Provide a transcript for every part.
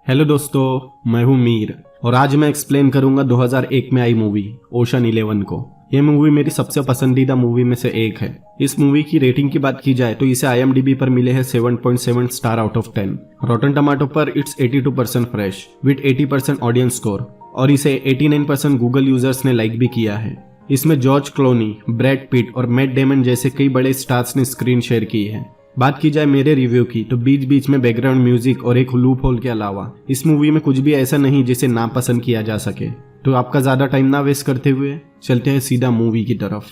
Hello दोस्तों, मैं हूं मीर और आज मैं एक्सप्लेन करूंगा 2001 में आई मूवी ओशन 11 को। यह मूवी मेरी सबसे पसंदीदा मूवी में से एक है। इस मूवी की रेटिंग की बात की जाए तो इसे IMDb पर मिले हैं 7.7 star out of 10। Rotten Tomato पर it's 82% fresh with 80% audience score और इसे 89% गूगल यूजर्स ने लाइक भी किया है। इसमें जॉर्ज क्लोनी, ब्रैड पिट और मैट डेमन जैसे कई बड़े स्टार्स ने स्क्रीन शेयर की है। बात की जाए मेरे रिव्यू की तो बीच बीच में बैकग्राउंड म्यूजिक और एक लूप होल के अलावा इस मूवी में कुछ भी ऐसा नहीं जिसे नापसंद किया जा सके। तो आपका ज्यादा टाइम ना वेस्ट करते हुए चलते हैं सीधा मूवी की तरफ।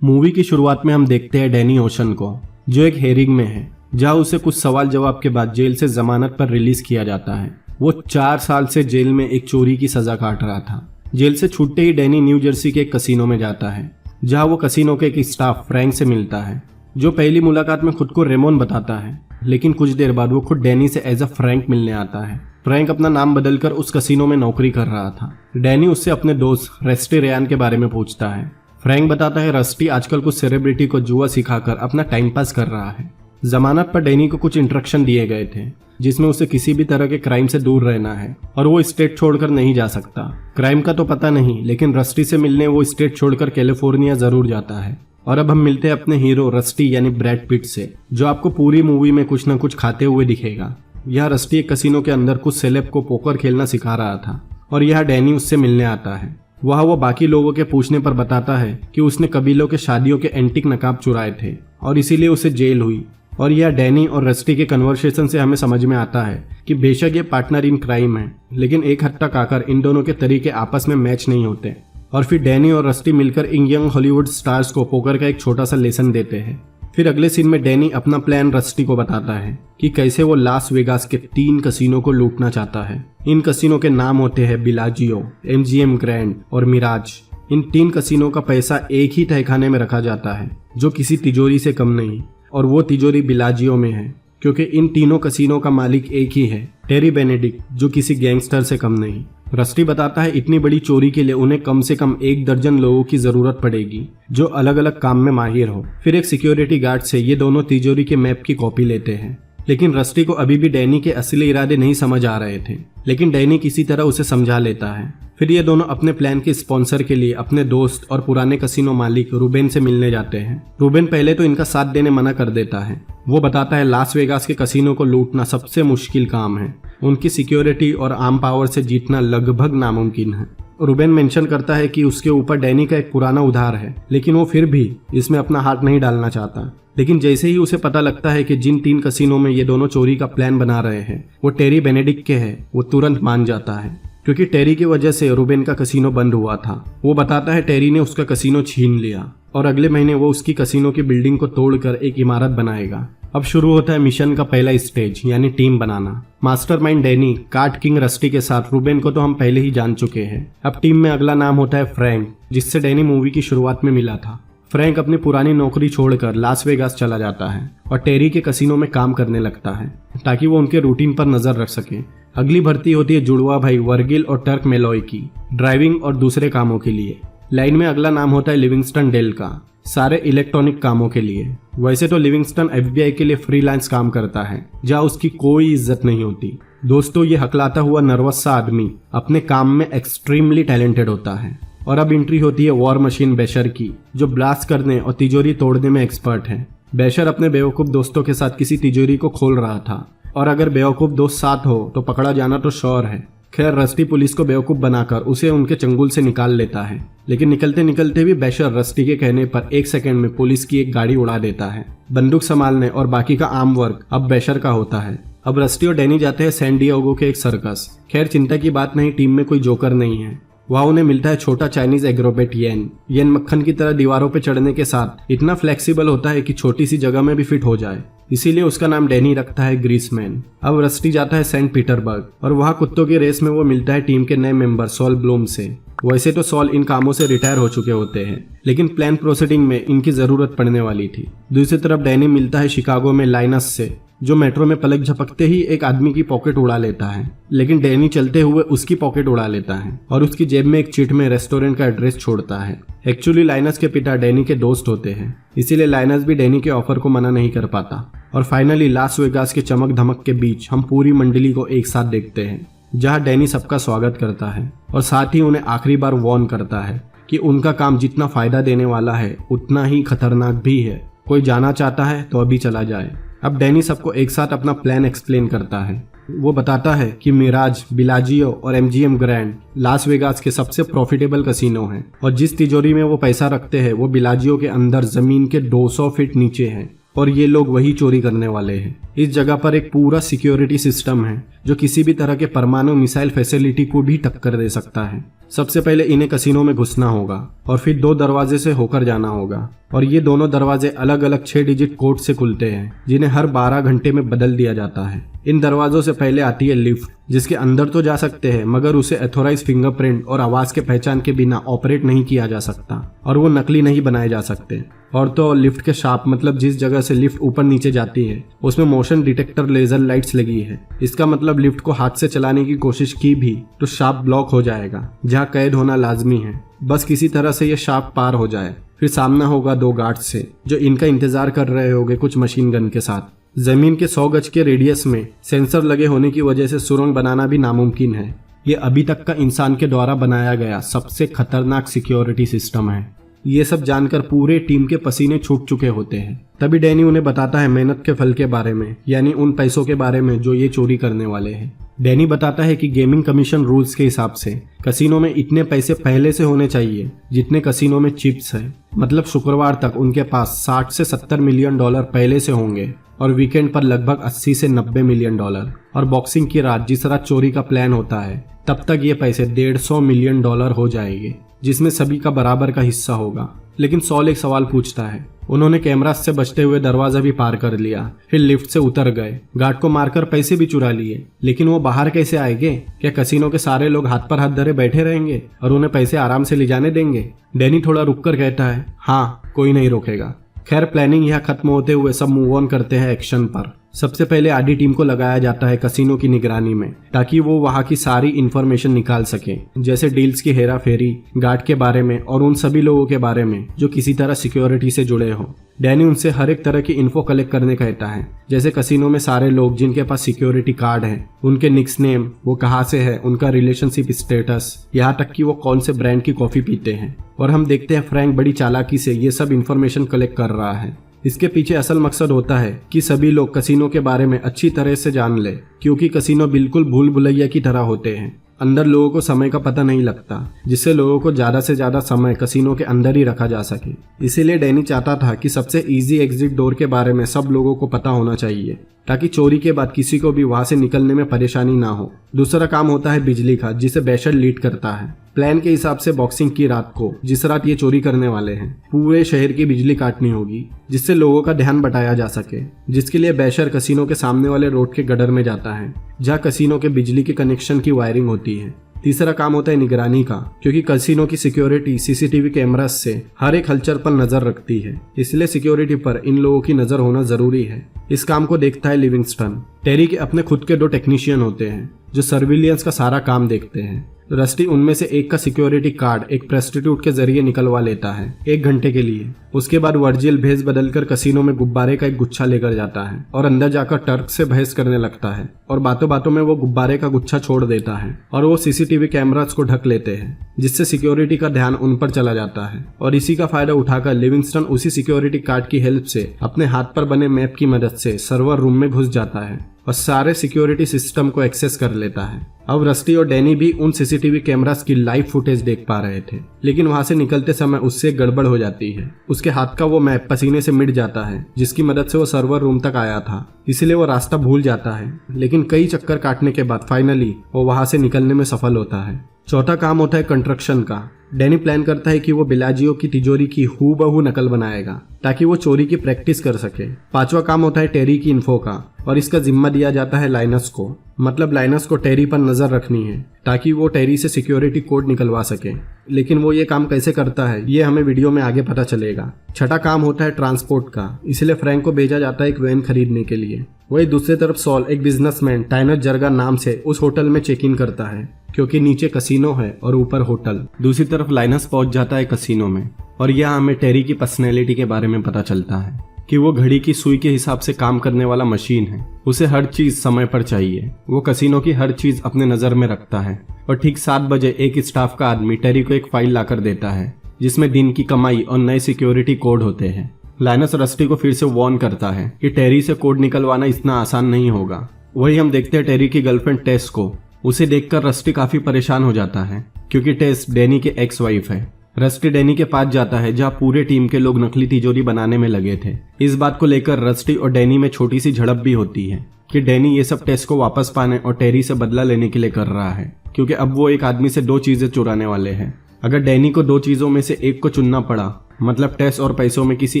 मूवी की शुरुआत में हम देखते हैं डैनी ओशन को, जो एक हेरिंग में है जहां उसे कुछ सवाल जवाब के बाद जेल से जमानत पर रिलीज किया जाता है। वो 4 साल से जेल में एक चोरी की सजा काट रहा था। जेल से छूटते ही डैनी न्यू जर्सी के एक कसिनो में जाता है जहां वो कसिनो के एक स्टाफ फ्रैंक से मिलता है, जो पहली मुलाकात में खुद को रेमोन बताता है, लेकिन कुछ देर बाद वो खुद डैनी से एज अ फ्रैंक मिलने आता है। फ्रैंक अपना नाम बदलकर उस कसिनो में नौकरी कर रहा था। डैनी उससे अपने दोस्त रस्टी रेयान के बारे में पूछता है। फ्रैंक बताता है रस्टी आजकल कुछ सेलिब्रिटी को जुआ सिखाकर अपना टाइम पास कर रहा है। जमानत पर डैनी को कुछ इंस्ट्रक्शन दिए गए थे जिसमें उसे किसी भी तरह के क्राइम से दूर रहना है और वो स्टेट छोड़कर नहीं जा सकता। क्राइम का तो पता नहीं, लेकिन रस्टी से मिलने वो स्टेट छोड़कर कैलिफोर्निया जरूर जाता है। और अब हम मिलते हैं अपने हीरो रस्टी यानी ब्रैड पिट से, जो आपको पूरी मूवी में कुछ न कुछ खाते हुए दिखेगा। यह रस्टी एक कसिनो के अंदर कुछ सेलेब को पोकर खेलना सिखा रहा था और यह डैनी उससे मिलने आता है। वह वो बाकी लोगों के पूछने पर बताता है कि उसने कबीलों के शादियों के एंटीक नकाब चुराए थे और इसीलिए उसे जेल हुई। और यह डैनी और रस्टी के कन्वर्सेशन से हमें समझ में आता है कि बेशक ये पार्टनर इन क्राइम है, लेकिन एक हद तक आकर इन दोनों के तरीके आपस में मैच नहीं होते। और फिर डैनी और रस्टी मिलकर इन यंग हॉलीवुड स्टार्स को पोकर का एक छोटा सा लेसन देते हैं। फिर अगले सीन में डैनी अपना प्लान रस्टी को बताता है कि कैसे वो लास वेगास के 3 कसिनो को लूटना चाहता है। इन कसिनो के नाम होते हैं बिलाजियो, MGM ग्रैंड और मिराज। इन 3 कसिनो का पैसा एक ही तहखाने में रखा जाता है जो किसी तिजोरी से कम नहीं, और वो तिजोरी बिलाजियो में है क्योंकि इन तीनों कसिनो का मालिक एक ही है, टेरी बेनेडिक्ट, जो किसी गैंगस्टर से कम नहीं। रस्टी बताता है इतनी बड़ी चोरी के लिए उन्हें कम से कम 1 दर्जन लोगों की जरूरत पड़ेगी जो अलग अलग काम में माहिर हो। फिर एक सिक्योरिटी गार्ड से ये दोनों तिजोरी के मैप की कॉपी लेते हैं, लेकिन रस्टी को अभी भी डैनी के असली इरादे नहीं समझ आ रहे थे, लेकिन डैनी किसी तरह उसे समझा लेता है। फिर ये दोनों अपने प्लान के स्पॉन्सर के लिए अपने दोस्त और पुराने कसिनो मालिक रूबेन से मिलने जाते हैं। रूबेन पहले तो इनका साथ देने मना कर देता है। वो बताता है लास वेगास के कसिनो को लूटना सबसे मुश्किल काम है, उनकी सिक्योरिटी और आर्म पावर से जीतना लगभग नामुमकिन है। रूबेन मेंशन करता है कि उसके ऊपर डैनी का एक पुराना उधार है, लेकिन वो फिर भी इसमें अपना हाथ नहीं डालना चाहता। लेकिन जैसे ही उसे पता लगता है कि जिन 3 कसिनो में ये दोनों चोरी का प्लान बना रहे हैं वो टेरी बेनेडिक्ट के हैं, वो तुरंत मान जाता है क्योंकि टेरी की वजह से रूबेन का कसिनो बंद हुआ था। वो बताता है टेरी ने उसका कसिनो छीन लिया और अगले महीने वो उसकी कसिनो की बिल्डिंग को तोड़कर एक इमारत बनाएगा। अब शुरू होता है मिशन का पहला स्टेज यानी टीम बनाना। Mastermind Danny card king Rusty के साथ रूबेन को तो हम पहले ही जान चुके हैं। अब टीम में अगला नाम होता है फ्रैंक, जिससे डैनी मूवी की शुरुआत में मिला था। फ्रैंक अपनी पुरानी नौकरी छोड़कर लास वेगास चला जाता है और टेरी के कसिनो में काम करने लगता है ताकि वो उनके रूटीन पर नजर रख सके। अगली भर्ती होती है जुड़वा भाई वर्गिल और टर्क मेलोय की, ड्राइविंग और दूसरे कामों के लिए। लाइन में अगला नाम होता है लिविंगस्टन डेल का, सारे इलेक्ट्रॉनिक कामों के लिए। वैसे तो लिविंगस्टन FBI के लिए फ्रीलांस काम करता है जहाँ उसकी कोई इज्जत नहीं होती। दोस्तों, ये हकलाता हुआ नर्वस सा आदमी अपने काम में एक्सट्रीमली टैलेंटेड होता है। और अब एंट्री होती है वॉर मशीन बेशर की, जो ब्लास्ट करने और तिजोरी तोड़ने में एक्सपर्ट है। बेशर अपने बेवकूफ दोस्तों के साथ किसी तिजोरी को खोल रहा था और अगर बेवकूफ दोस्त साथ हो तो पकड़ा जाना तो श्योर है। खैर, रस्टी पुलिस को बेवकूफ बनाकर उसे उनके चंगुल से निकाल लेता है, लेकिन निकलते निकलते भी बेशर रस्टी के कहने पर 1 सेकंड में पुलिस की एक गाड़ी उड़ा देता है। बंदूक संभालने और बाकी का आर्म वर्क अब बेशर का होता है। अब रस्टी और डैनी जाते हैं सैन डिएगो के एक सर्कस। खैर, चिंता की बात नहीं, टीम में कोई जोकर नहीं है। वहाँ उन्हें मिलता है छोटा चाइनीज एग्रोबेट येन मक्खन की तरह दीवारों पे चढ़ने के साथ इतना फ्लेक्सिबल होता है कि छोटी सी जगह में भी फिट हो जाए, इसीलिए उसका नाम डैनी रखता है ग्रीसमैन। अब रस्टी जाता है सेंट पीटर्सबर्ग और वहाँ कुत्तों की रेस में वो मिलता है टीम के नए मेंबर सॉल ब्लूम से। वैसे तो सॉल इन कामों से रिटायर हो चुके होते हैं, लेकिन प्लान प्रोसीडिंग में इनकी जरूरत पड़ने वाली थी। दूसरी तरफ डैनी मिलता है शिकागो में लाइनस से, जो मेट्रो में पलक झपकते ही एक आदमी की पॉकेट उड़ा लेता है, लेकिन डैनी चलते हुए उसकी पॉकेट उड़ा लेता है और उसकी जेब में एक चिट में रेस्टोरेंट का एड्रेस छोड़ता है। एक्चुअली लाइनस के पिता डैनी के दोस्त होते हैं, इसीलिए लाइनस भी डैनी के ऑफर को मना नहीं कर पाता। और फाइनली लास वेगास के चमक धमक के बीच हम पूरी मंडली को एक साथ देखते हैं, जहां डैनी सबका स्वागत करता है और साथ ही उन्हें आखिरी बार वार्न करता है कि उनका काम जितना फायदा देने वाला है उतना ही खतरनाक भी है। कोई जाना चाहता है तो अभी चला जाए। अब डैनी सबको एक साथ अपना प्लान एक्सप्लेन करता है। वो बताता है कि मिराज, बिलाजियो और एमजीएम ग्रैंड लास वेगास के सबसे प्रॉफिटेबल कसिनो हैं और जिस तिजोरी में वो पैसा रखते हैं वो बिलाजियो के अंदर जमीन के 200 फीट नीचे है और ये लोग वही चोरी करने वाले हैं। इस जगह पर एक पूरा सिक्योरिटी सिस्टम है जो किसी भी तरह के परमाणु मिसाइल फैसिलिटी को भी टक्कर दे सकता है। सबसे पहले इन्हें कसिनो में घुसना होगा और फिर 2 दरवाजे से होकर जाना होगा और ये दोनों दरवाजे अलग अलग 6 डिजिट कोड से खुलते हैं जिन्हें हर 12 घंटे में बदल दिया जाता है। इन दरवाजों से पहले आती है लिफ्ट, जिसके अंदर तो जा सकते हैं मगर उसे एथोराइज फिंगरप्रिंट और आवाज के पहचान के बिना ऑपरेट नहीं किया जा सकता और वो नकली नहीं बनाए जा सकते। और तो लिफ्ट के शाफ्ट, मतलब जिस जगह से लिफ्ट ऊपर नीचे जाती है, उसमें मोशन डिटेक्टर लेजर लाइट्स लगी है। इसका मतलब लिफ्ट को हाथ से चलाने की कोशिश की भी तो शाफ्ट ब्लॉक हो जाएगा, जहाँ कैद होना लाजमी है। बस किसी तरह से ये शाफ्ट पार हो जाए, फिर सामना होगा 2 गार्ड्स से जो इनका इंतजार कर रहे होंगे कुछ मशीन गन के साथ। जमीन के 100 गज के रेडियस में सेंसर लगे होने की वजह से सुरंग बनाना भी नामुमकिन है। ये अभी तक का इंसान के द्वारा बनाया गया सबसे खतरनाक सिक्योरिटी सिस्टम है। ये सब जानकर पूरे टीम के पसीने छूट चुके होते हैं। तभी डैनी उन्हें बताता है मेहनत के फल के बारे में, यानी उन पैसों के बारे में जो ये चोरी करने वाले हैं। डैनी बताता है कि गेमिंग कमीशन रूल्स के हिसाब से कसिनो में इतने पैसे पहले से होने चाहिए जितने कसिनो में चिप्स है। मतलब शुक्रवार तक उनके पास 60 से 70 मिलियन डॉलर पहले से होंगे और वीकेंड पर लगभग 80 से 90 मिलियन डॉलर। और बॉक्सिंग की रात जिस रात चोरी का प्लान होता है तब तक ये पैसे 150 मिलियन डॉलर हो जाएंगे, जिसमें सभी का बराबर का हिस्सा होगा। लेकिन सॉल एक सवाल पूछता है। उन्होंने कैमरास से बचते हुए दरवाजा भी पार कर लिया, फिर लिफ्ट से उतर गए, गार्ड को मारकर पैसे भी चुरा लिए, लेकिन वो बाहर कैसे आएंगे? क्या कसिनो के सारे लोग हाथ पर हाथ धरे बैठे रहेंगे और उन्हें पैसे आराम से ले जाने देंगे? डैनी थोड़ा रुककर कहता है, हाँ, कोई नहीं रोकेगा। खैर, प्लानिंग यहाँ खत्म होते हुए सब मूव ऑन करते हैं एक्शन पर। सबसे पहले आधी टीम को लगाया जाता है कसिनो की निगरानी में, ताकि वो वहाँ की सारी इंफॉर्मेशन निकाल सके, जैसे डील्स की हेरा फेरी, गार्ड के बारे में और उन सभी लोगों के बारे में जो किसी तरह सिक्योरिटी से जुड़े हो। डैनी उनसे हर एक तरह की इन्फो कलेक्ट करने कहता है, जैसे कसिनो में सारे लोग जिनके पास सिक्योरिटी कार्ड है, उनके निक्स नेम, वो कहाँ से है, उनका रिलेशनशिप स्टेटस, यहाँ तक कि वो कौन से ब्रांड की कॉफी पीते हैं। और हम देखते हैं फ्रैंक बड़ी चालाकी से ये सब इन्फॉर्मेशन कलेक्ट कर रहा है। इसके पीछे असल मकसद होता है कि सभी लोग कसिनो के बारे में अच्छी तरह से जान ले, क्योंकि कसिनो बिल्कुल भूल भुलैया की तरह होते हैं। अंदर लोगों को समय का पता नहीं लगता, जिससे लोगों को ज्यादा से ज्यादा समय कसिनो के अंदर ही रखा जा सके। इसीलिए डैनी चाहता था कि सबसे इजी एग्जिट डोर के बारे में सब लोगों को पता होना चाहिए, ताकि चोरी के बाद किसी को भी वहां से निकलने में परेशानी ना हो। दूसरा काम होता है बिजली का, जिसे बैशर लीड करता है। प्लान के हिसाब से बॉक्सिंग की रात को, जिस रात ये चोरी करने वाले हैं, पूरे शहर की बिजली काटनी होगी, जिससे लोगों का ध्यान बटाया जा सके। जिसके लिए बैशर कसिनो के सामने वाले रोड के गडर में जाता है, जहाँ कसिनो के बिजली के कनेक्शन की वायरिंग होती है। तीसरा काम होता है निगरानी का, क्योंकि कसिनो की सिक्योरिटी सीसीटीवी कैमरास से हर एक हलचल पर नजर रखती है, इसलिए सिक्योरिटी पर इन लोगों की नजर होना जरूरी है। इस काम को देखता है लिविंगस्टन। टेरी के अपने खुद के 2 टेक्नीशियन होते हैं जो सर्विलियंस का सारा काम देखते हैं। रस्टी उनमें से एक का सिक्योरिटी कार्ड एक प्रेस्टिट्यूट के जरिए निकलवा लेता है 1 घंटे के लिए। उसके बाद वर्जिल भेस बदलकर कसिनो में गुब्बारे का एक गुच्छा लेकर जाता है और अंदर जाकर टर्क से बहस करने लगता है, और बातों बातों में वो गुब्बारे का गुच्छा छोड़ देता है और वो सीसीटीवी कैमरास को ढक लेते हैं, जिससे सिक्योरिटी का ध्यान उन पर चला जाता है। और इसी का फायदा उठाकर लिविंगस्टन उसी सिक्योरिटी कार्ड की हेल्प से अपने हाथ पर बने मैप की मदद से सर्वर रूम में घुस जाता है और सारे सिक्योरिटी सिस्टम को एक्सेस कर लेता है। अब रस्टी और डैनी भी उन सीसीटीवी कैमरास की लाइव फुटेज देख पा रहे थे, लेकिन वहां से निकलते समय उससे गड़बड़ हो जाती है। उसके हाथ का वो मैप पसीने से मिट जाता है, जिसकी मदद से वो सर्वर रूम तक आया था, इसलिए वो रास्ता भूल जाता है। लेकिन कई चक्कर काटने के बाद फाइनली वो वहां से निकलने में सफल होता है। चौथा काम होता है कंस्ट्रक्शन का। डैनी प्लान करता है कि वो बिलाजियो की तिजोरी की हूबहू नकल बनाएगा, ताकि वो चोरी की प्रैक्टिस कर सके। 5वां काम होता है टेरी की इन्फो का, और इसका जिम्मा दिया जाता है लाइनस को। मतलब लाइनस को टेरी पर नजर रखनी है, ताकि वो टेरी से सिक्योरिटी कोड निकलवा सके। लेकिन वो ये काम कैसे करता है, ये हमें वीडियो में आगे पता चलेगा। 6वां काम होता है ट्रांसपोर्ट का, इसलिए फ्रैंक को भेजा जाता है एक वैन खरीदने के लिए। वही दूसरी तरफ सॉल एक बिजनेसमैन टाइनर जरगा नाम से उस होटल में चेक इन करता है, क्योंकि नीचे कसिनो है और ऊपर होटल। दूसरी तरफ लाइनस पहुंच जाता है कसिनो में और यहाँ हमें टेरी की पर्सनैलिटी के बारे में पता चलता है कि वो घड़ी की सुई के हिसाब से काम करने वाला मशीन है। उसे हर चीज समय पर चाहिए। वो कसिनो की हर चीज अपने नजर में रखता है और ठीक 7 बजे एक स्टाफ का आदमी टेरी को एक फाइल लाकर देता है जिसमें दिन की कमाई और नए सिक्योरिटी कोड होते हैं। लाइनस रस्टी को फिर से वार्न करता है कि टेरी से कोड निकलवाना इतना आसान नहीं होगा। वही हम देखते हैं टेरी की गर्लफ्रेंड टेस को। उसे देखकर रस्टी काफी परेशान हो जाता है क्योंकि टेस डैनी के एक्स वाइफ है। रस्टी डैनी के पास जाता है जहाँ पूरे टीम के लोग नकली तिजोरी बनाने में लगे थे। इस बात को लेकर रस्टी और डैनी में छोटी सी झड़प भी होती है कि डैनी ये सब टेस को वापस पाने और टेरी से बदला लेने के लिए कर रहा है, क्योंकि अब वो एक आदमी से 2 चीजें चुराने वाले हैं। अगर डैनी को 2 चीजों में से एक को चुनना पड़ा, मतलब टेस और पैसों में किसी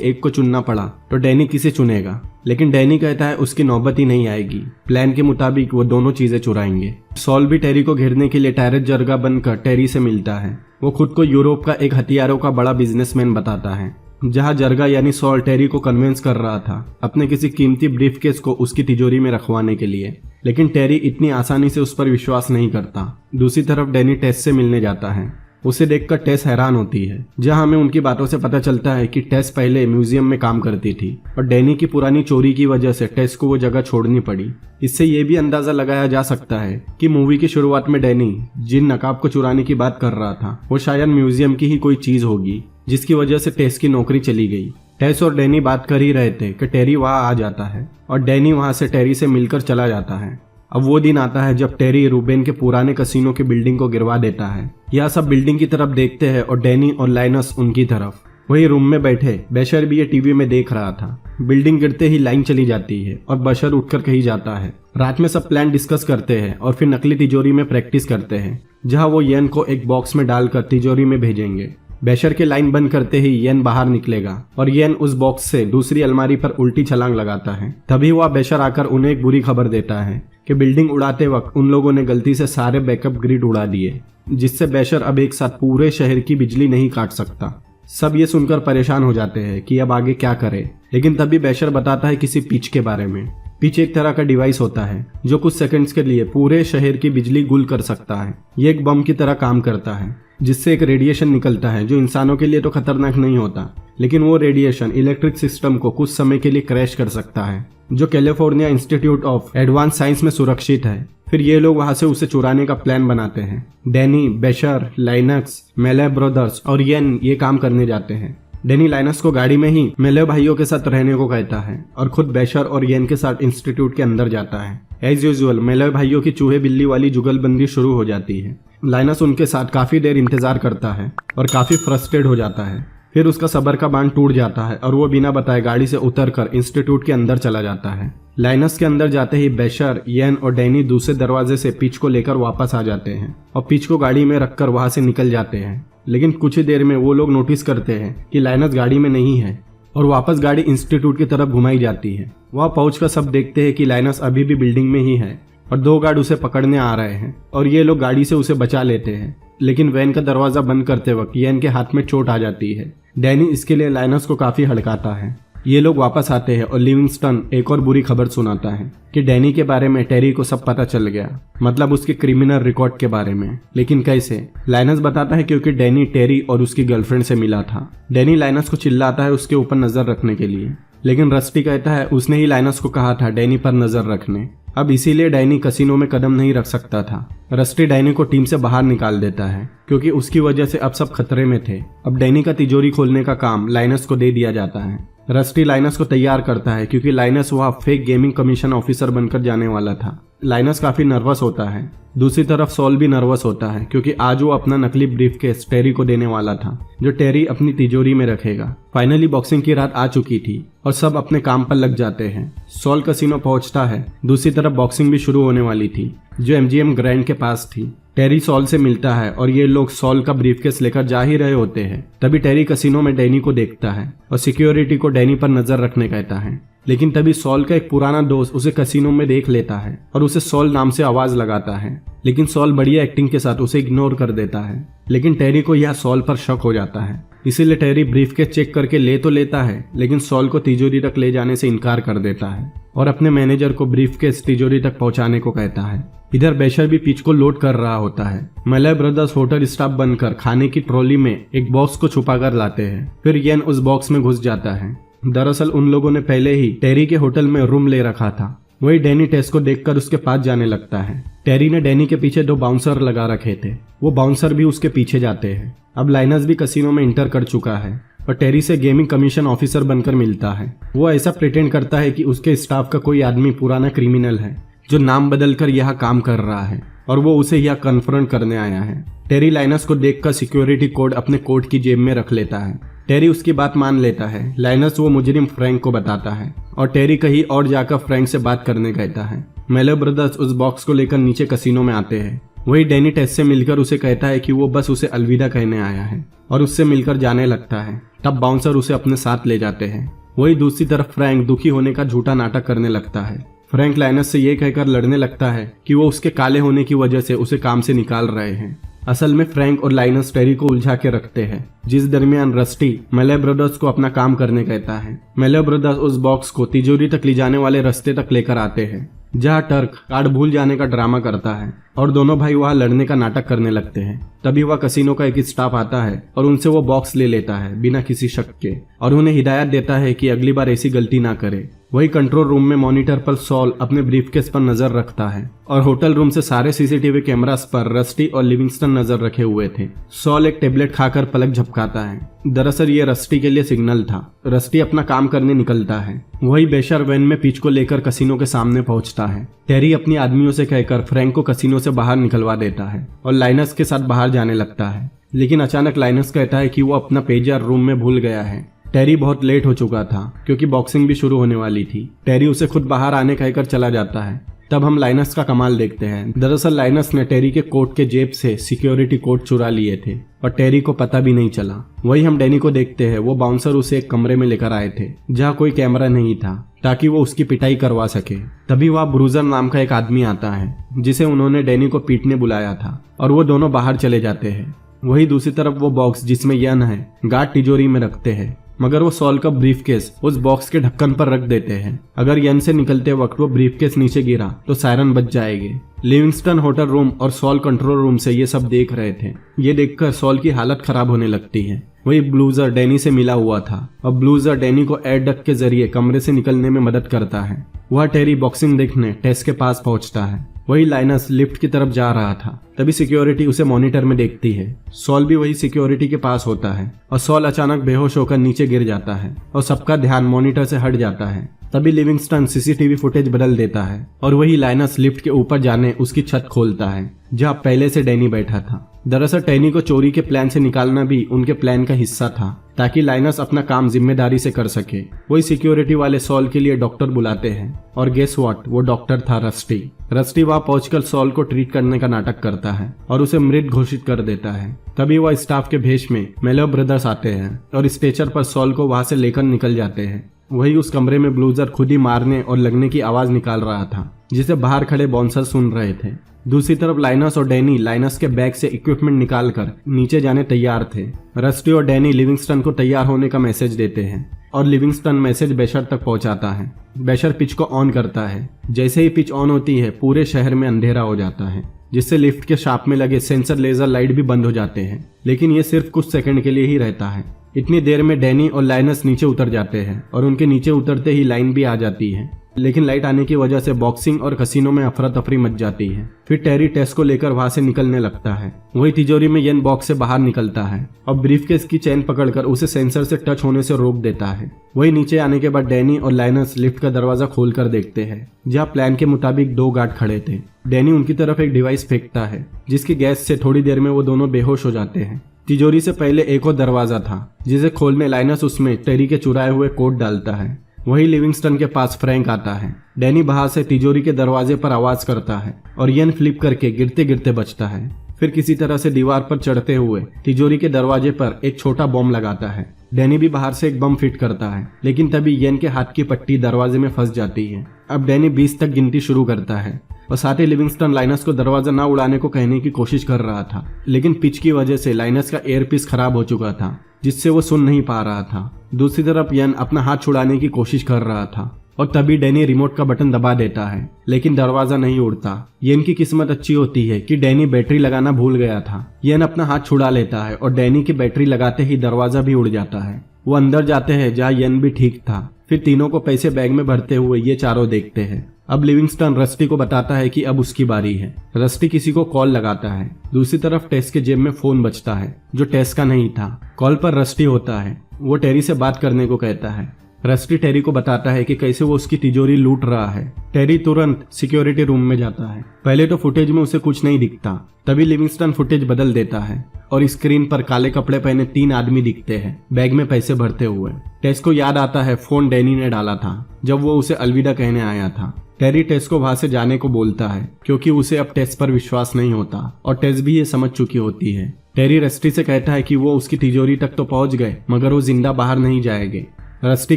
एक को चुनना पड़ा, तो डैनी किसे चुनेगा? लेकिन डैनी कहता है उसकी नौबत ही नहीं आएगी। प्लान के मुताबिक वो दोनों चीजें चुराएंगे। सॉल भी टेरी को घेरने के लिए टायरस जरगा बनकर टेरी से मिलता है। वो खुद को यूरोप का एक हथियारों का बड़ा बिजनेसमैन बताता है। जहाँ जरगा यानी सॉल टेरी को कन्विंस कर रहा था अपने किसी कीमती ब्रीफकेस को उसकी तिजोरी में रखवाने के लिए, लेकिन टेरी इतनी आसानी से उस पर विश्वास नहीं करता। दूसरी तरफ डैनी टेस से मिलने जाता है। उसे देखकर टेस हैरान होती है, जहां हमें उनकी बातों से पता चलता है कि टेस पहले म्यूजियम में काम करती थी और डैनी की पुरानी चोरी की वजह से टेस को वो जगह छोड़नी पड़ी। इससे ये भी अंदाजा लगाया जा सकता है कि मूवी की शुरुआत में डैनी जिन नकाब को चुराने की बात कर रहा था वो शायद म्यूजियम की ही कोई चीज होगी, जिसकी वजह से टेस की नौकरी चली गई। टेस और डैनी बात कर ही रहे थे कि टेरी वहां आ जाता है और डैनी वहां से टेरी से मिलकर चला जाता है। अब वो दिन आता है जब टेरी रूबेन के पुराने कसिनो की बिल्डिंग को गिरवा देता है। यह सब बिल्डिंग की तरफ देखते हैं और डैनी और लाइनस उनकी तरफ। वही रूम में बैठे बेशर भी ये टीवी में देख रहा था। बिल्डिंग गिरते ही लाइन चली जाती है और बशर उठकर कहीं जाता है। रात में सब प्लान डिस्कस करते हैं और फिर नकली तिजोरी में प्रैक्टिस करते हैं, जहां वो येन को एक बॉक्स में डालकर तिजोरी में भेजेंगे। बेशर के लाइन बंद करते ही येन बाहर निकलेगा और येन उस बॉक्स से दूसरी अलमारी पर उल्टी छलांग लगाता है। तभी वह बेशर आकर उन्हें एक बुरी खबर देता है कि बिल्डिंग उड़ाते वक्त उन लोगों ने गलती से सारे बैकअप ग्रिड उड़ा दिए, जिससे बेशर अब एक साथ पूरे शहर की बिजली नहीं काट सकता। सब ये सुनकर परेशान हो जाते हैं कि अब आगे क्या करें, लेकिन तभी बेशर बताता है किसी पिच के बारे में। पिच एक तरह का डिवाइस होता है जो कुछ सेकंड्स के लिए पूरे शहर की बिजली गुल कर सकता है। ये एक बम की तरह काम करता है जिससे एक रेडिएशन निकलता है जो इंसानों के लिए तो खतरनाक नहीं होता, लेकिन वो रेडिएशन इलेक्ट्रिक सिस्टम को कुछ समय के लिए क्रैश कर सकता है, जो California institute of advance science में सुरक्षित है। फिर ये लोग वहां से उसे चुराने का प्लान बनाते हैं। डैनी, बेशर, लाइनक्स, मेले ब्रदर्स और येन ये काम करने जाते हैं। डैनी लाइनस को गाड़ी में ही मेले भाइयों के साथ रहने को कहता है और खुद बेशर और येन के साथ इंस्टीट्यूट के अंदर जाता है। एज यूजुअल मेले भाइयों की चूहे बिल्ली वाली जुगलबंदी शुरू हो जाती है। लाइनस उनके साथ काफी देर इंतजार करता है और काफी फ्रस्ट्रेट हो जाता है। फिर उसका सब्र का बांध टूट जाता है और वो बिना बताए गाड़ी से उतरकर इंस्टीट्यूट के अंदर चला जाता है। लाइनस के अंदर जाते ही बेशर, येन और डैनी दूसरे दरवाजे से पिच को लेकर वापस आ जाते हैं और पिच को गाड़ी में रखकर वहां से निकल जाते हैं। लेकिन कुछ ही देर में वो लोग नोटिस करते हैं कि लाइनस गाड़ी में नहीं है और वापस गाड़ी इंस्टीट्यूट की तरफ घुमाई जाती है। वहां पहुंचकर सब देखते हैं कि लाइनस अभी भी बिल्डिंग में ही है और 2 गार्ड उसे पकड़ने आ रहे हैं और ये लोग गाड़ी से उसे बचा लेते हैं। लेकिन वैन का दरवाजा बंद करते वक्त येन के हाथ में चोट आ जाती है। डैनी इसके लिए लाइनस को काफी हड़काता है। ये लोग वापस आते हैं और लिविंगस्टन एक और बुरी खबर सुनाता है कि डैनी के बारे में टेरी को सब पता चल गया, मतलब उसके क्रिमिनल रिकॉर्ड के बारे में। लेकिन कैसे? लाइनस बताता है क्योंकि डैनी टेरी और उसकी गर्लफ्रेंड से मिला था। डैनी लाइनस को चिल्लाता है उसके ऊपर नजर रखने के लिए, लेकिन रस्टी कहता है उसने ही लाइनस को कहा था डैनी पर नजर रखने। अब इसीलिए डैनी कसिनो में कदम नहीं रख सकता था। रस्टी डैनी को टीम से बाहर निकाल देता है क्योंकि उसकी वजह से अब सब खतरे में थे। अब डैनी का तिजोरी खोलने का काम लाइनस को दे दिया जाता है। रस्टी लाइनस को तैयार करता है क्योंकि लाइनस वहां फेक गेमिंग कमीशन ऑफिसर बनकर जाने वाला था। लाइनस काफी नर्वस होता है। दूसरी तरफ सॉल भी नर्वस होता है क्योंकि आज वो अपना नकली ब्रीफकेस टेरी को देने वाला था, जो टेरी अपनी तिजोरी में रखेगा। फाइनली बॉक्सिंग की रात आ चुकी थी और सब अपने काम पर लग जाते हैं। सॉल कसिनो पहुंचता है। दूसरी तरफ बॉक्सिंग भी शुरू होने वाली थी जो MGM ग्रैंड के पास थी। टेरी सॉल से मिलता है और ये लोग सॉल का ब्रीफकेस लेकर जा ही रहे होते हैं। तभी टेरी कसिनो में डैनी को देखता है और सिक्योरिटी को डैनी पर नजर रखने कहता है। लेकिन तभी सॉल का एक पुराना दोस्त उसे कसिनो में देख लेता है और उसे सॉल नाम से आवाज लगाता है, लेकिन सॉल बढ़िया एक्टिंग के साथ उसे इग्नोर कर देता है। लेकिन टेरी को यह सॉल पर शक हो जाता है। इसीलिए टेरी ब्रीफकेस चेक करके ले तो लेता है, लेकिन सॉल को तिजोरी तक ले जाने से इनकार कर देता है और अपने मैनेजर को ब्रीफकेस तिजोरी तक पहुंचाने को कहता है। इधर बेशर भी पिच को लोड कर रहा होता है। मेले ब्रदर्स होटल स्टाफ बनकर खाने की ट्रॉली में एक बॉक्स को छुपा कर लाते हैं। फिर येन उस बॉक्स में घुस जाता है। दरअसल उन लोगों ने पहले ही टेरी के होटल में रूम ले रखा था। वही डैनी टेस को देखकर उसके पास जाने लगता है। टेरी ने डैनी के पीछे 2 बाउंसर लगा रखे थे, वो बाउंसर भी उसके पीछे जाते हैं। अब लाइनस भी कसिनो में इंटर कर चुका है और टेरी से गेमिंग कमीशन ऑफिसर बनकर मिलता है। वो ऐसा प्रिटेंड करता है कि उसके स्टाफ का कोई आदमी पुराना क्रिमिनल है जो नाम बदलकर यहाँ काम कर रहा है और वो उसे यहाँ कन्फ्रंट करने आया है। टेरी लाइनस को देखकर सिक्योरिटी कोड अपने कोट की जेब में रख लेता है। टेरी उसकी बात मान लेता है। लाइनस वो मुजरिम फ्रैंक को बताता है और टेरी कहीं और जाकर फ्रैंक से बात करने कहता है। मेले ब्रदर्स उस बॉक्स को लेकर नीचे कसिनो में आते हैं। वही डैनी टेस से मिलकर उसे कहता है कि वो बस उसे अलविदा कहने आया है और उससे मिलकर जाने लगता है। तब बाउंसर उसे अपने साथ ले जाते हैं। वही दूसरी तरफ फ्रैंक दुखी होने का झूठा नाटक करने लगता है। फ्रैंक लाइनस से ये कहकर लड़ने लगता है कि वो उसके काले होने की वजह से उसे काम से निकाल रहे हैं। असल में फ्रैंक और लाइनस टेरी को उलझा के रखते हैं, जिस दरमियान रस्टी मेले ब्रदर्स को अपना काम करने कहता है। मेले ब्रदर्स उस बॉक्स को तिजोरी तक ले जाने वाले रास्ते तक लेकर आते हैं, जहाँ टर्क कार्ड भूल जाने का ड्रामा करता है और दोनों भाई वहाँ लड़ने का नाटक करने लगते हैं। तभी वह कसिनो का एक स्टाफ आता है और उनसे वो बॉक्स ले लेता है बिना किसी शक के और उन्हें हिदायत देता है कि अगली बार ऐसी गलती ना करे। वही कंट्रोल रूम में मॉनिटर पर सॉल अपने ब्रीफकेस पर नजर रखता है और होटल रूम से सारे सीसीटीवी कैमरास पर रस्टी और लिविंगस्टन नजर रखे हुए थे। सॉल एक टेबलेट खाकर पलक झपकाता है। दरअसल ये रस्टी के लिए सिग्नल था। रस्टी अपना काम करने निकलता है। वही बेशर वैन में पिच को लेकर कसिनो के सामने पहुंचता है। टेरी अपनी आदमियों से कहकर फ्रैंक को कसिनो से बाहर निकलवा देता है और लाइनस के साथ बाहर जाने लगता है। लेकिन अचानक लाइनस कहता है कि वो अपना पेजर रूम में भूल गया है। टेरी बहुत लेट हो चुका था क्योंकि बॉक्सिंग भी शुरू होने वाली थी। टेरी उसे खुद बाहर आने कहकर चला जाता है। तब हम लाइनस का कमाल देखते हैं। दरअसल लाइनस ने टेरी के कोट के जेब से सिक्योरिटी कोड चुरा लिए थे और टेरी को पता भी नहीं चला। वही हम डैनी को देखते हैं। वो बाउंसर उसे एक कमरे में लेकर आए थे जहाँ कोई कैमरा नहीं था ताकि वो उसकी पिटाई करवा सके। तभी वहाँ ब्रूजर नाम का एक आदमी आता है जिसे उन्होंने डैनी को पीटने बुलाया था और वो दोनों बाहर चले जाते हैं। वही दूसरी तरफ वो बॉक्स जिसमें यन है गार्ड तिजोरी में रखते हैं, मगर वो सॉल का ब्रीफकेस उस बॉक्स के ढक्कन पर रख देते हैं। अगर यन से निकलते वक्त वो ब्रीफकेस नीचे गिरा तो सायरन बच जाएंगे। लिविंगस्टन होटल रूम और सॉल कंट्रोल रूम से ये सब देख रहे थे। ये देखकर सॉल की हालत खराब होने लगती है। वही ब्लूजर डैनी से मिला हुआ था और ब्लूजर डैनी को एयर डक्ट के जरिए कमरे से निकलने में मदद करता है। वह टेरी बॉक्सिंग देखने टेस के पास पहुंचता है। वही लाइनस लिफ्ट की तरफ जा रहा था। तभी सिक्योरिटी उसे मॉनिटर में देखती है। सॉल भी वही सिक्योरिटी के पास होता है और सॉल अचानक बेहोश होकर नीचे गिर जाता है और सबका ध्यान मॉनिटर से हट जाता है। तभी लिविंगस्टन सीसीटीवी फुटेज बदल देता है और वही लाइनस लिफ्ट के ऊपर जाने उसकी छत खोलता है जहाँ पहले से डैनी बैठा था। दरअसल डैनी को चोरी के प्लान से निकालना भी उनके प्लान का हिस्सा था ताकि लाइनस अपना काम जिम्मेदारी से कर सके। वही सिक्योरिटी वाले सॉल के लिए डॉक्टर बुलाते हैं और गेस व्हाट, वो डॉक्टर था रस्टी। रस्टी वहां पहुंचकर सॉल को ट्रीट करने का नाटक करता है और उसे मृत घोषित कर देता है। तभी वह स्टाफ के भेष में मेलो ब्रदर्स आते हैं और स्ट्रेचर पर सॉल को वहां से लेकर निकल जाते हैं। वही उस कमरे में ब्लूजर खुद ही मारने और लगने की आवाज निकाल रहा था जिसे बाहर खड़े बाउंसर सुन रहे थे। दूसरी तरफ लाइनस और डैनी लाइनस के बैग से इक्विपमेंट निकालकर नीचे जाने तैयार थे। रस्टी और डैनी लिविंगस्टन को तैयार होने का मैसेज देते हैं और लिविंगस्टन मैसेज बेशर तक पहुंचाता है। बेशर पिच को ऑन करता है। जैसे ही पिच ऑन होती है पूरे शहर में अंधेरा हो जाता है, जिससे लिफ्ट के शाफ्ट में लगे सेंसर लेजर लाइट भी बंद हो जाते हैं। लेकिन ये सिर्फ कुछ सेकंड के लिए ही रहता है। इतनी देर में डैनी और लाइनस नीचे उतर जाते हैं और उनके नीचे उतरते ही लाइन भी आ जाती है। लेकिन लाइट आने की वजह से बॉक्सिंग और कसिनो में अफरा तफरी मच जाती है। फिर टेरी टेस को लेकर वहां से निकलने लगता है। वही तिजोरी में येन बॉक्स से बाहर निकलता है और ब्रीफकेस की चेन पकड़कर उसे सेंसर से टच होने से रोक देता है। वही नीचे आने के बाद डैनी और लाइनस लिफ्ट का दरवाजा खोलकर देखते हैं जहाँ प्लान के मुताबिक 2 गार्ड खड़े थे। डैनी उनकी तरफ एक डिवाइस फेंकता है जिसकी गैस से थोड़ी देर में वो दोनों बेहोश हो जाते हैं। तिजोरी से पहले एक और दरवाजा था जिसे खोलने लाइनस उसमें टेरी के चुराए हुए कोट डालता है। वही लिविंगस्टन के पास फ्रैंक आता है। डैनी बाहर से तिजोरी के दरवाजे पर आवाज करता है और येन फ्लिप करके गिरते गिरते बचता है। फिर किसी तरह से दीवार पर चढ़ते हुए तिजोरी के दरवाजे पर एक छोटा बम लगाता है। डैनी भी बाहर से एक बम फिट करता है, लेकिन तभी येन के हाथ की पट्टी दरवाजे में फंस जाती है। अब डैनी 20 तक गिनती शुरू करता है और साथ ही लिविंगस्टन लाइनस को दरवाजा ना उड़ाने को कहने की कोशिश कर रहा था, लेकिन पिच की वजह से लाइनस का एयरपीस खराब हो चुका था, जिससे वो सुन नहीं पा रहा था। दूसरी तरफ यन अपना हाथ छुड़ाने की कोशिश कर रहा था और तभी डैनी रिमोट का बटन दबा देता है, लेकिन दरवाजा नहीं उड़ता। येन की किस्मत अच्छी होती है कि डैनी बैटरी लगाना भूल गया था। येन अपना हाथ छुड़ा लेता है और डैनी की बैटरी लगाते ही दरवाजा भी उड़ जाता है। वो अंदर जाते हैं जहाँ येन भी ठीक था। फिर तीनों को पैसे बैग में भरते हुए ये चारों देखते हैं। अब लिविंगस्टन रस्टी को बताता है कि अब उसकी बारी है। रस्टी किसी को कॉल लगाता है। दूसरी तरफ टेस के जेब में फोन बजता है, जो टेस का नहीं था। कॉल पर रस्टी होता है। वो टेरी से बात करने को कहता है। रस्टी टेरी को बताता है कि कैसे वो उसकी तिजोरी लूट रहा है। टेरी तुरंत सिक्योरिटी रूम में जाता है। पहले तो फुटेज में उसे कुछ नहीं दिखता, तभी लिविंगस्टन फुटेज बदल देता है और स्क्रीन पर काले कपड़े पहने 3 आदमी दिखते हैं, बैग में पैसे भरते हुए। टेस को याद आता है फोन डैनी ने डाला था जब वो उसे अलविदा कहने आया था। टेरी टेस को वहां से जाने को बोलता है क्योंकि उसे अब टेस पर विश्वास नहीं होता और टेस भी ये समझ चुकी होती है। टेरी रस्टी से कहता है कि वो उसकी तिजोरी तक तो पहुंच गए, मगर वो जिंदा बाहर नहीं जाएंगे। रस्टी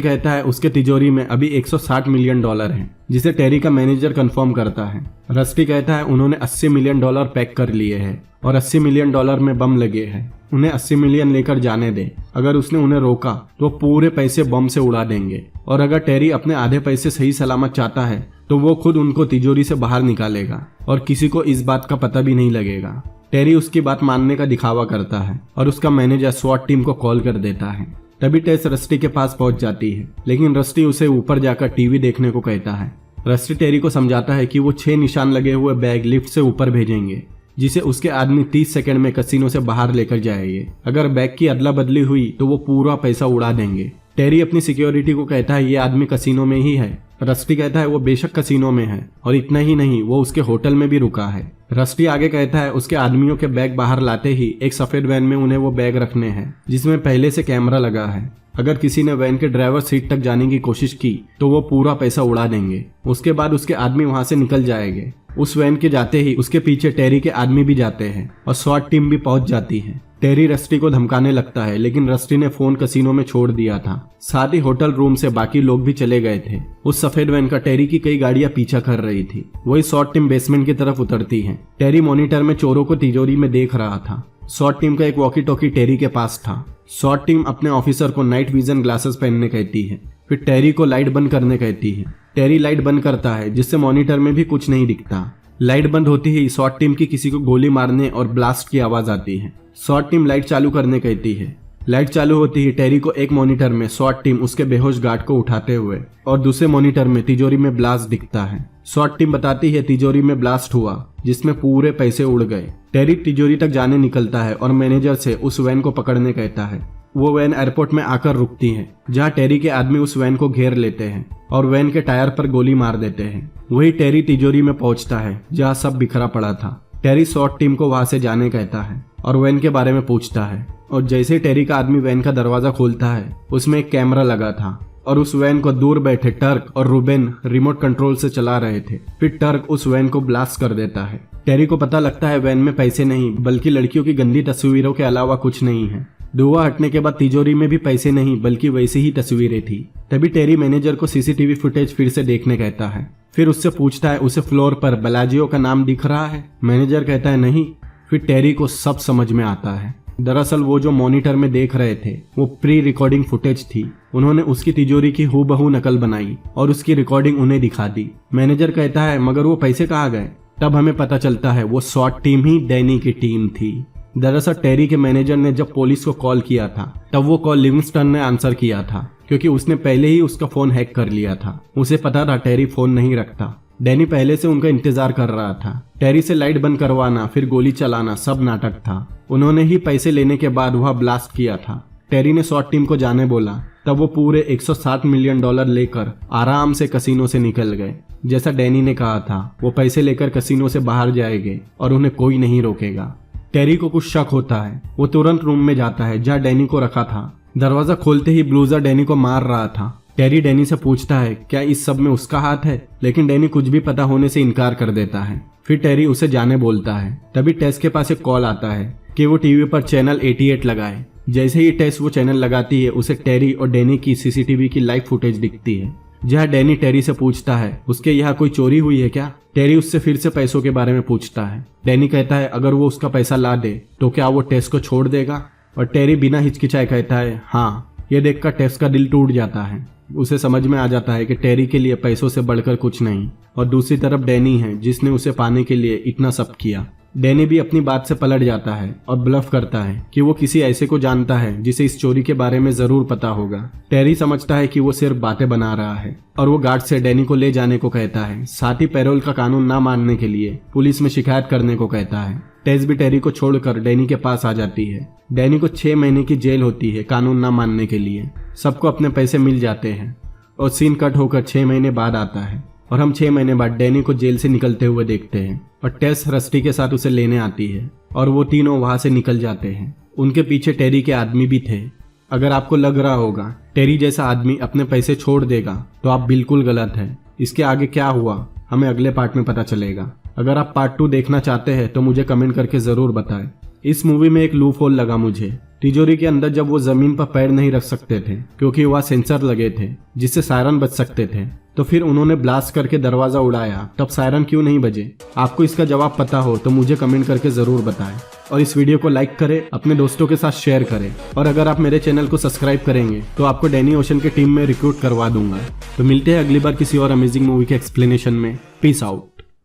कहता है उसके तिजोरी में अभी $160 मिलियन है, जिसे टेरी का मैनेजर कंफर्म करता है। रस्टी कहता है उन्होंने $80 मिलियन पैक कर लिए हैं और $80 मिलियन में बम लगे हैं। उन्हें 80 मिलियन लेकर जाने दे। अगर उसने उन्हें रोका तो पूरे पैसे बम से उड़ा देंगे, और अगर टेरी अपने आधे पैसे सही सलामत चाहता है तो वो खुद उनको तिजोरी से बाहर निकालेगा और किसी को इस बात का पता भी नहीं लगेगा। टेरी उसकी बात मानने का दिखावा करता है और उसका मैनेजर स्वॉट टीम को कॉल कर देता है। तभी टेस रस्टी के पास पहुंच जाती है, लेकिन रस्टी उसे ऊपर जाकर टीवी देखने को कहता है। रस्टी टेरी को समझाता है कि वो 6 निशान लगे हुए बैग लिफ्ट से ऊपर भेजेंगे, जिसे उसके आदमी 30 सेकंड में कसिनो से बाहर लेकर जाएंगे। अगर बैग की अदला बदली हुई तो वो पूरा पैसा उड़ा देंगे। टेरी अपनी सिक्योरिटी को कहता है ये आदमी कसिनो में ही है। रस्टी कहता है वो बेशक कसिनो में है, और इतना ही नहीं, वो उसके होटल में भी रुका है। रस्टी आगे कहता है उसके आदमियों के बैग बाहर लाते ही एक सफेद वैन में उन्हें वो बैग रखने हैं, जिसमें पहले से कैमरा लगा है। अगर किसी ने वैन के ड्राइवर सीट तक जाने की कोशिश की तो वो पूरा पैसा उड़ा देंगे। उसके बाद उसके आदमी वहां से निकल जाएंगे। उस वैन के जाते ही उसके पीछे टेरी के आदमी भी जाते हैं और स्वॉट टीम भी पहुंच जाती है। टेरी रस्टी को धमकाने लगता है, लेकिन रस्टी ने फोन कसिनो में छोड़ दिया था। साथ ही होटल रूम से बाकी लोग भी चले गए थे। उस सफेद वैन का टेरी की कई गाड़ियां पीछा कर रही थी। वही स्वॉट टीम बेसमेंट की तरफ उतरती है। टेरी मॉनिटर में चोरों को तिजोरी में देख रहा था। स्वॉट टीम का एक वॉकी टॉकी टेरी के पास था। स्वॉट टीम अपने ऑफिसर को नाइट विजन ग्लासेस पहनने कहती है, फिर टेरी को लाइट बंद करने कहती है। टेरी लाइट बंद करता है, जिससे मॉनिटर में भी कुछ नहीं दिखता। लाइट बंद होती ही स्वॉट टीम की किसी को गोली मारने और ब्लास्ट की आवाज आती है। स्वॉट टीम लाइट चालू करने कहती है। लाइट चालू होती ही टेरी को एक मॉनिटर में स्वॉट टीम उसके बेहोश गार्ड को उठाते हुए और दूसरे मॉनिटर में तिजोरी में ब्लास्ट दिखता है। स्वॉट टीम बताती है तिजोरी में ब्लास्ट हुआ, जिसमें पूरे पैसे उड़ गए। टेरी तिजोरी तक जाने निकलता है और मैनेजर से उस वैन को पकड़ने कहता है। वो वैन एयरपोर्ट में आकर रुकती है, जहाँ टेरी के आदमी उस वैन को घेर लेते हैं और वैन के टायर पर गोली मार देते हैं। वही टेरी तिजोरी में पहुंचता है, जहाँ सब बिखरा पड़ा था। टेरी स्वॉट टीम को वहां से जाने कहता है और वैन के बारे में पूछता है, और जैसे ही टेरी का आदमी वैन का दरवाजा खोलता है, उसमें एक कैमरा लगा था और उस वैन को दूर बैठे टर्क और रूबेन रिमोट कंट्रोल से चला रहे थे। फिर टर्क उस वैन को ब्लास्ट कर देता है। टेरी को पता लगता है वैन में पैसे नहीं, बल्कि लड़कियों की गंदी तस्वीरों के अलावा कुछ नहीं है। धुआं हटने के बाद तिजोरी में भी पैसे नहीं, बल्कि वैसी ही तस्वीरें थी। तभी टेरी मैनेजर को सीसीटीवी फुटेज फिर से देखने कहता है। फिर उससे पूछता है उसे फ्लोर पर बेलाजियो का नाम दिख रहा है। मैनेजर कहता है नहीं। फिर टेरी को सब समझ में आता है। दरअसल वो जो मॉनिटर में देख रहे थे वो प्री रिकॉर्डिंग फुटेज थी। उन्होंने उसकी तिजोरी की हूबहू नकल बनाई और उसकी रिकॉर्डिंग उन्हें दिखा दी। मैनेजर कहता है मगर वो पैसे कहाँ गए? तब हमें पता चलता है वो स्वॉट टीम ही डैनी की टीम थी। दरअसल टेरी के मैनेजर ने जब पुलिस को कॉल किया था, तब वो कॉल लिविंगस्टन ने आंसर किया था, क्योंकि उसने पहले ही उसका फोन हैक कर लिया था। उसे पता था टेरी फोन नहीं रखता। डैनी पहले से उनका इंतजार कर रहा था। टेरी से लाइट बंद करवाना, फिर गोली चलाना, सब नाटक था। उन्होंने ही पैसे लेने के बाद वह ब्लास्ट किया था। टेरी ने स्वॉट टीम को जाने बोला, तब वो पूरे $160 मिलियन लेकर आराम से कसिनो से निकल गए। जैसा डैनी ने कहा था, वो पैसे लेकर कसिनो से बाहर जाएंगे और उन्हें कोई नहीं रोकेगा। टेरी को कुछ शक होता है। वो तुरंत रूम में जाता है जहाँ डैनी को रखा था। दरवाजा खोलते ही ब्लूजर डैनी को मार रहा था। टेरी डैनी से पूछता है क्या इस सब में उसका हाथ है, लेकिन डैनी कुछ भी पता होने से इनकार कर देता है। फिर टेरी उसे जाने बोलता है। तभी टेस के पास एक कॉल आता है कि वो टीवी पर चैनल 88 लगाए। जैसे ही टेस वो चैनल लगाती है, उसे टेरी और डैनी की सीसीटीवी की लाइव फुटेज दिखती है। जहाँ डैनी टेरी से पूछता है उसके यहाँ कोई चोरी हुई है क्या। टेरी उससे फिर से पैसों के बारे में पूछता है। डैनी कहता है अगर वो उसका पैसा ला दे तो क्या वो टेस को छोड़ देगा, और टेरी बिना हिचकिचाए कहता है हाँ। ये देखकर टेस का दिल टूट जाता है। उसे समझ में आ जाता है कि टेरी के लिए पैसों से बढ़कर कुछ नहीं, और दूसरी तरफ डैनी है जिसने उसे पाने के लिए इतना सब किया। डैनी भी अपनी बात से पलट जाता है और ब्लफ करता है कि वो किसी ऐसे को जानता है जिसे इस चोरी के बारे में जरूर पता होगा। टेरी समझता है कि वो सिर्फ बातें बना रहा है और वो गार्ड से डैनी को ले जाने को कहता है, साथ ही पैरोल का कानून ना मानने के लिए पुलिस में शिकायत करने को कहता है। टेस भी टेरी को छोड़कर डैनी के पास आ जाती है। डैनी को 6 महीने की जेल होती है कानून ना मानने के लिए। सबको अपने पैसे मिल जाते हैं और सीन कट होकर 6 महीने बाद आता है और हम 6 महीने बाद डैनी को जेल से निकलते हुए देखते हैं और टेस रस्टी के साथ उसे लेने आती है और वो तीनों वहां से निकल जाते हैं। उनके पीछे टेरी के आदमी भी थे। अगर आपको लग रहा होगा टेरी जैसा आदमी अपने पैसे छोड़ देगा तो आप बिल्कुल गलत है। इसके आगे क्या हुआ हमें अगले पार्ट में पता चलेगा। अगर आप पार्ट 2 देखना चाहते हैं तो मुझे कमेंट करके जरूर बताएं। इस मूवी में एक लूप होल लगा मुझे। तिजोरी के अंदर जब वो जमीन पर पैर नहीं रख सकते थे क्योंकि वहाँ सेंसर लगे थे जिससे सायरन बज सकते थे, तो फिर उन्होंने ब्लास्ट करके दरवाजा उड़ाया, तब सायरन क्यों नहीं बजे। आपको इसका जवाब पता हो तो मुझे कमेंट करके जरूर बताएं और इस वीडियो को लाइक करें, अपने दोस्तों के साथ शेयर करें, और अगर आप मेरे चैनल को सब्सक्राइब करेंगे तो आपको डैनी ओशन की टीम में रिक्रूट करवा दूंगा। तो मिलते हैं अगली बार किसी और अमेजिंग मूवी के एक्सप्लेनेशन में। Peace out.